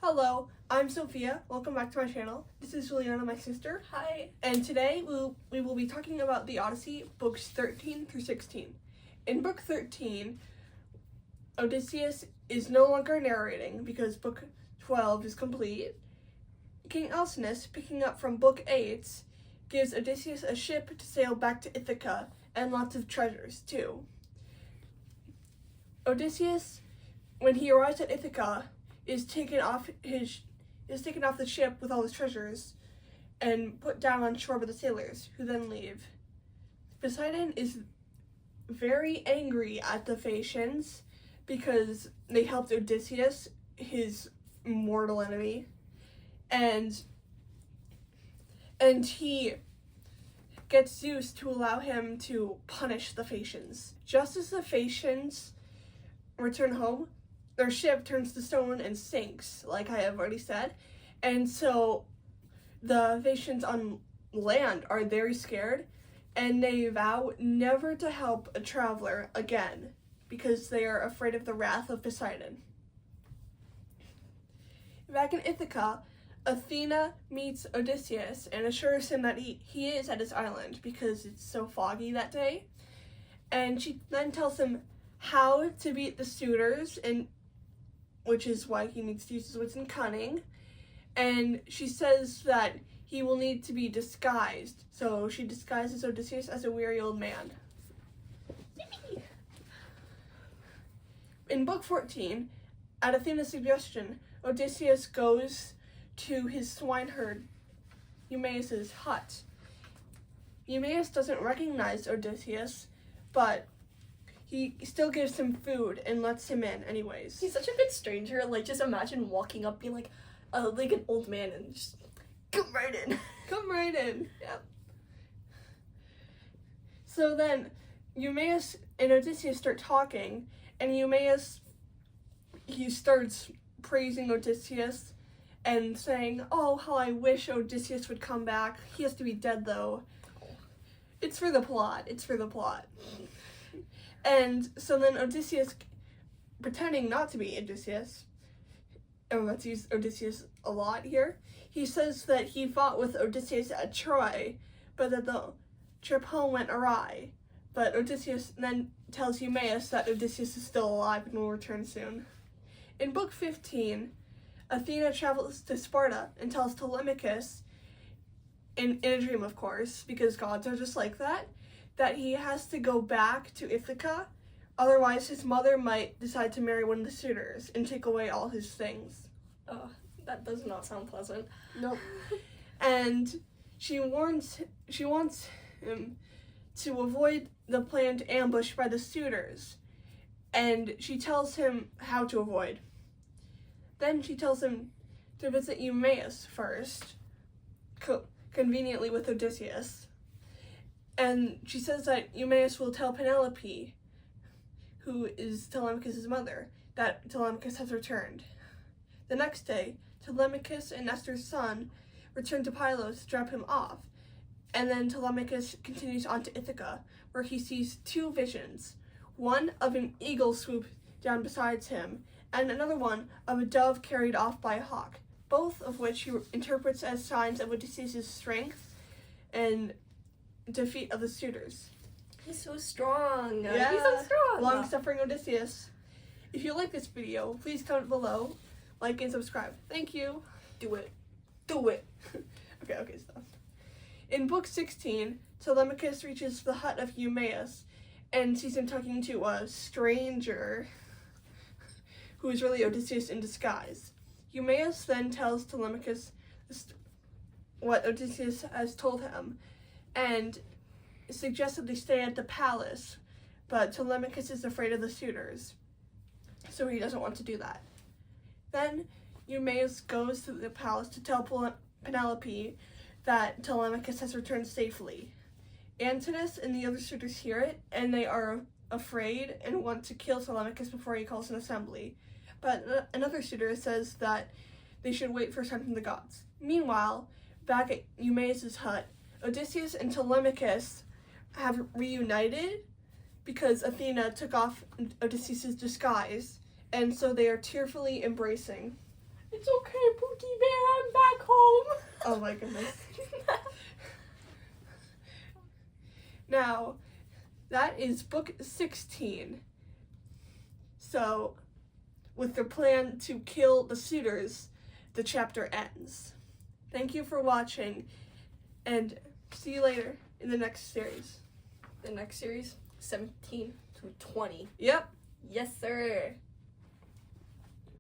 Hello, I'm Sophia. Welcome back to my channel. This is Juliana, my sister. Hi. And today we will be talking about the Odyssey, books 13 through 16. In book 13, Odysseus is no longer narrating because book 12 is complete. King Alcinous, picking up from book 8, gives Odysseus a ship to sail back to Ithaca and lots of treasures too. Odysseus, when he arrives at Ithaca, is taken off the ship with all his treasures and put down on shore by the sailors, who then leave. Poseidon is very angry at the Phaeacians because they helped Odysseus, his mortal enemy, and he gets Zeus to allow him to punish the Phaeacians. Just as the Phaeacians return home, their ship turns to stone and sinks, like I have already said. And so the Phaeacians on land are very scared, and they vow never to help a traveler again because they are afraid of the wrath of Poseidon. Back in Ithaca, Athena meets Odysseus and assures him that he is at his island because it's so foggy that day. And she then tells him how to beat the suitors, and which is why he needs to use his wits and cunning. And she says that he will need to be disguised. So she disguises Odysseus as a weary old man. In book 14, at Athena's suggestion, Odysseus goes to his swineherd, Eumaeus' hut. Eumaeus doesn't recognize Odysseus, but he still gives him food and lets him in anyways. He's such a good stranger. Like, just imagine walking up, being like an old man, and just come right in. Come right in. Yep. So then, Eumaeus and Odysseus start talking, and Eumaeus, he starts praising Odysseus and saying, "Oh, how I wish Odysseus would come back. He has to be dead, though." It's for the plot. It's for the plot. And so then Odysseus, pretending not to be Odysseus, and let's use Odysseus a lot here, he says that he fought with Odysseus at Troy, but that the trip home went awry. But Odysseus then tells Eumaeus that Odysseus is still alive and will return soon. In book 15, Athena travels to Sparta and tells Telemachus, in a dream of course, because gods are just like that he has to go back to Ithaca, otherwise his mother might decide to marry one of the suitors and take away all his things. That does not sound pleasant. Nope. And she wants him to avoid the planned ambush by the suitors, and she tells him how to avoid. Then she tells him to visit Eumaeus first, conveniently with Odysseus. And she says that Eumaeus will tell Penelope, who is Telemachus' mother, that Telemachus has returned. The next day, Telemachus and Nestor's son return to Pylos to drop him off, and then Telemachus continues on to Ithaca, where he sees two visions, one of an eagle swooped down beside him, and another one of a dove carried off by a hawk, both of which he interprets as signs of Odysseus' strength and defeat of the suitors. He's so strong. Yeah. He's so strong. Long-suffering Odysseus. If you like this video, please comment below, like, and subscribe. Thank you. Do it. Do it. Okay, stop. In book 16, Telemachus reaches the hut of Eumaeus and sees him talking to a stranger who is really Odysseus in disguise. Eumaeus then tells Telemachus what Odysseus has told him, and suggests that they stay at the palace, but Telemachus is afraid of the suitors, so he doesn't want to do that. Then Eumaeus goes to the palace to tell Penelope that Telemachus has returned safely. Antinous and the other suitors hear it, and they are afraid and want to kill Telemachus before he calls an assembly, but another suitor says that they should wait for a sign from the gods. Meanwhile, back at Eumaeus' hut, Odysseus and Telemachus have reunited because Athena took off Odysseus' disguise, and so they are tearfully embracing. It's okay, Pookie Bear, I'm back home. Oh my goodness. Now, that is book 16. So, with the plan to kill the suitors, the chapter ends. Thank you for watching, and see you later in the next series. The next series, 17 to 20. Yep. Yes, sir.